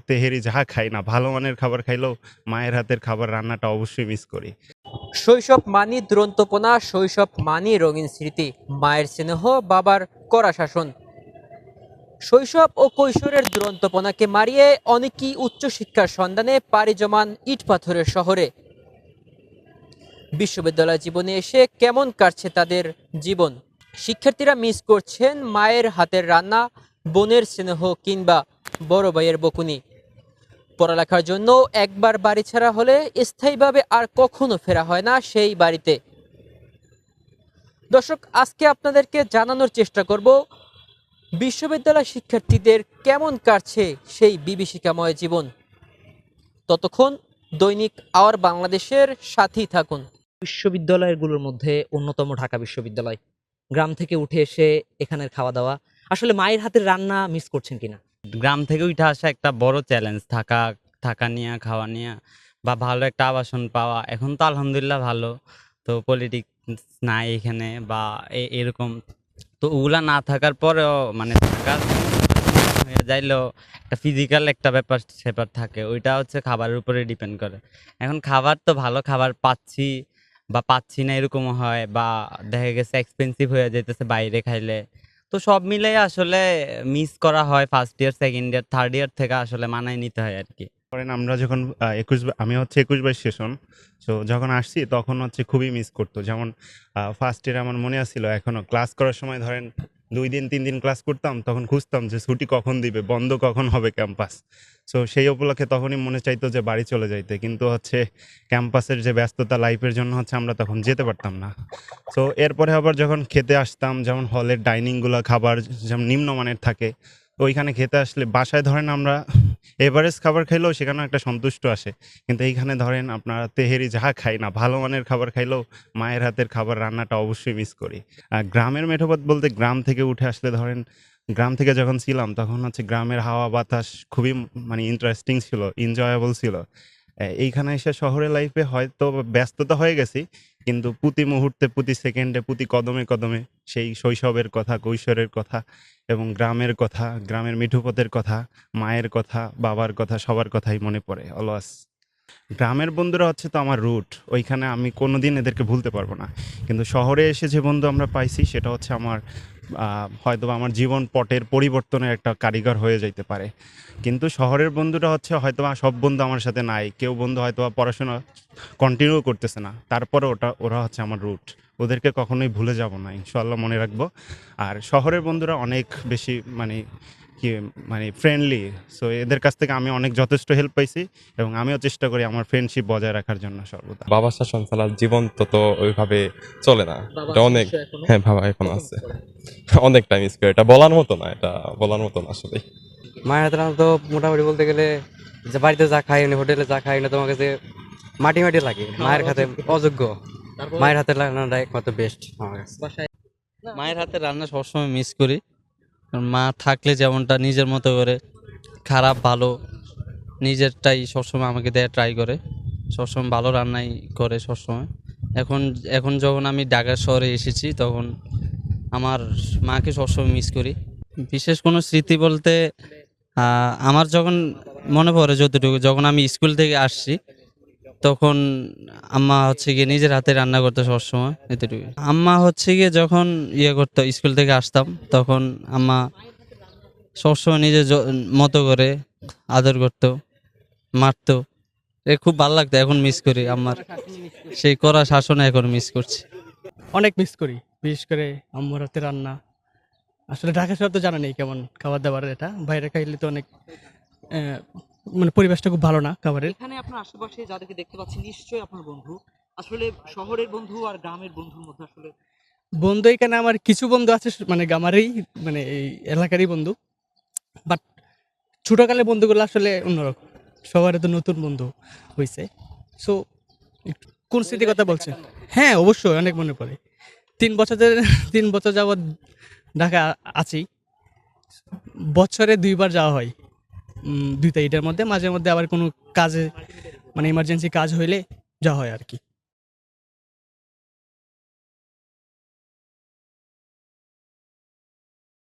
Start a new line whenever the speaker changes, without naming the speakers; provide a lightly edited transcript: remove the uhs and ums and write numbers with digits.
তেহেরি যাহা খাই না, ভালো মানের খাবার খাইলেও মায়ের হাতের খাবার রান্নাটা অবশ্যই মিস করি।
শৈশব মানি দুরন্তপনা, শৈশব মানি রঙিন স্মৃতি, মায়ের স্নেহ, বাবার কড়া শাসন। শৈশব ও কৈশোরের দুরন্তপনাকে মারিয়ে অনেকেই উচ্চশিক্ষার সন্ধানে পাড়ি জমান ইট পাথরের শহরে। বিশ্ববিদ্যালয় জীবনে এসে কেমন কাটছে তাদের জীবন? শিক্ষার্থীরা মিস করছেন মায়ের হাতের রান্না, বোনের স্নেহ কিংবা বড় ভাইয়ের বকুনি। পড়ালেখার জন্য একবার বাড়ি ছাড়া হলে স্থায়ীভাবে আর কখনো ফেরা হয় না সেই বাড়িতে। দর্শক, আজকে আপনাদেরকে জানানোর চেষ্টা করব বিশ্ববিদ্যালয় শিক্ষার্থীদের কেমন কাটছে সেই বিভীষিকাময় জীবন। ততক্ষণ দৈনিক আওয়ার বাংলাদেশের সাথেই থাকুন।
বিশ্ববিদ্যালয়গুলোর মধ্যে অন্যতম ঢাকা বিশ্ববিদ্যালয়। গ্রাম থেকে উঠে এসে এখানের খাওয়া দাওয়া, আসলে মায়ের হাতের রান্না মিস করছেন কিনা?
গ্রাম থেকে উঠে আসা একটা বড় চ্যালেঞ্জ, থাকা থাকা নিয়ে, খাওয়া নিয়ে, বা ভালো একটা আবাসন পাওয়া। এখন তো আলহামদুলিল্লাহ ভালো, তো পলিটিক্স নাই এখানে বা এরকম, তো ওগুলা না থাকার পরেও মানে থাকার হয়ে যাইলেও একটা ফিজিক্যাল একটা ব্যাপার স্যাপার থাকে, ওইটা হচ্ছে খাবারের উপরে ডিপেন্ড করে। এখন খাবার তো ভালো খাবার পাচ্ছি বা পাচ্ছি না এরকমও হয়, বা দেখা গেছে এক্সপেন্সিভ হয়ে যেতেছে বাইরে খাইলে। তো সব মিলে আসলে মিস করা হয় first year, second year, third year থেকে আসলে মানায় নিতে হয় আর কি।
করেন আমরা যখন আমি হচ্ছে 21-22 সেশন, সো যখন আসছি তখন হচ্ছে খুবই মিস করতো। যেমন ফার্স্ট ইয়ারে আমার মনে আছিল এখনও ক্লাস করার সময় ধরেন 2 দিন 3 দিন ক্লাস করতাম, তখন খুঁজতাম যে ছুটি কখন দিবে, বন্ধ কখন হবে ক্যাম্পাস। সো সেই উপলক্ষে তখনই মনে চাইতো যে বাড়ি চলে যাইতে, কিন্তু হচ্ছে ক্যাম্পাসের যে ব্যস্ততা লাইফের জন্য হচ্ছে আমরা তখন যেতে পারতাম না। সো এরপরে আবার যখন খেতে আসতাম, যেমন হলের ডাইনিংগুলো খাবার যেমন নিম্নমানের থাকে, তো ওইখানে খেতে আসলে বাসায় ধরেন আমরা এভারেজ খাবার খাইলেও সেখানেও একটা সন্তুষ্ট আসে। কিন্তু এইখানে ধরেন আপনারা তেহেরি যাহা খাই না, ভালো মানের খাবার খাইলেও মায়ের হাতের খাবার রান্নাটা অবশ্যই মিস করি। গ্রামের মেঠোপথ বলতে গ্রাম থেকে উঠে আসলে ধরেন গ্রাম থেকে যখন ছিলাম তখন হচ্ছে গ্রামের হাওয়া বাতাস খুবই মানে ইন্টারেস্টিং ছিল, এনজয়েবল ছিল। এইখানে এসে শহরের লাইফে হয়তো ব্যস্ততা হয়ে গেছি, কিন্তু প্রতি মুহূর্তে, প্রতি সেকেন্ডে, প্রতি কদমে, কদমে সেই শৈশবের কথা, কৈশোরের কথা এবং গ্রামের কথা, গ্রামের মিঠুপথের কথা, মায়ের কথা, বাবার কথা, সবার কথাই মনে পড়ে অলওয়াজ। গ্রামের বন্ধুরা হচ্ছে তো আমার রুট, ওইখানে আমি কোনোদিন এদেরকে ভুলতে পারবো না। কিন্তু শহরে এসে যে বন্ধু আমরা পাইছি সেটা হচ্ছে আমার হয়তোবা আমার জীবন পটের পরিবর্তনের একটা কারিগর হয়ে যাইতে পারে। কিন্তু শহরের বন্ধুরা হচ্ছে হয়তোবা সব বন্ধু আমার সাথে নাই, কেউ বন্ধু হয়তোবা পড়াশোনা কন্টিনিউ করতেছে না, তারপরে ওরা হচ্ছে আমার রুট। ওদেরকে কখনোই ভুলে যাব না, ইনশাআল্লাহ মনে রাখবো। আর শহরের বন্ধুরা অনেক বেশি মানে কি মানে ফ্রেন্ডলি, সো এদের কাছ থেকে আমি অনেক যথেষ্ট হেল্প পাইছি এবং আমিও চেষ্টা করি আমার ফ্রেন্ডশিপ বজায় রাখার জন্য সর্বদা।
বাবার শাসন ছাড়া জীবন তো ওইভাবে চলে না। এটা অনেক, হ্যাঁ বাবা এখনো আছে, অনেক টাইম মিস করে। এটা বলার মতো না, এটা বলার মতো না আসলে।
মায়ের হাতের রান্না তো মোটামুটি বলতে গেলে যে বাড়িতে যা খাই না, হোটেলে যা খাই না, তোমার কাছে মাটি মাটি লাগে। মায়ের হাতে অযোগ্য, মায়ের হাতের রান্নাটা একমাত্র বেস্ট আমার কাছে।
মায়ের হাতের রান্না সবসময় মিস করি, কারণ মা থাকলে যেমনটা নিজের মতো করে, খারাপ ভালো নিজেরটাই সবসময় আমাকে দেয়া ট্রাই করে, সবসময় ভালো রান্নাই করে সবসময়। এখন এখন যখন আমি ঢাকা শহরে এসেছি তখন আমার মাকে সবসময় মিস করি। বিশেষ কোনো স্মৃতি বলতে আমার যখন মনে পড়ে যতটুকু, যখন আমি স্কুল থেকে আসছি তখন আম্মা হচ্ছে গিয়ে নিজের হাতে রান্না করতো সবসময়, এতটুকু। আম্মা হচ্ছে গিয়ে যখন করতো, স্কুল থেকে আসতাম তখন আম্মা সবসময় নিজের মতো করে আদর করতো, মারতো, খুব ভালো লাগতো। এখন মিস করি আমার সেই কড়া শাসন, এখন মিস করছি।
অনেক মিস করি, বিশেষ করে আম্মুর হাতে রান্না। আসলে ঢাকা শহর তো জানা নেই কেমন খাবার দাবার, এটা বাইরে খাইলে তো অনেক মানে পরিবেশটা খুব ভালো না খাবারের।
এখানে আপনার আশেপাশে যাদেরকে দেখতে পাচ্ছি নিশ্চয়ই আপনার বন্ধু। আসলে শহরের বন্ধু আর গ্রামের বন্ধুর মধ্যে আসলে
বন্ধু এখানে আমার কিছু বন্ধু আছে, মানে আমারই মানে এই এলাকারই বন্ধু, বাট ছোটকালের বন্ধুগুলো আসলে অন্যরকম। সবারই তো নতুন বন্ধু হয়েছে। সো কোন স্মৃতির কথা বলছেন? হ্যাঁ অবশ্যই অনেক মনে পড়ে। 3 বছর যাবৎ ঢাকা আছি, বছরে 2 বার যাওয়া হয়। 2টা ঈদের মধ্যে, মাঝে মধ্যে আবার কোনো কাজে মানে ইমার্জেন্সি কাজ হইলে যাওয়া হয় আর কি।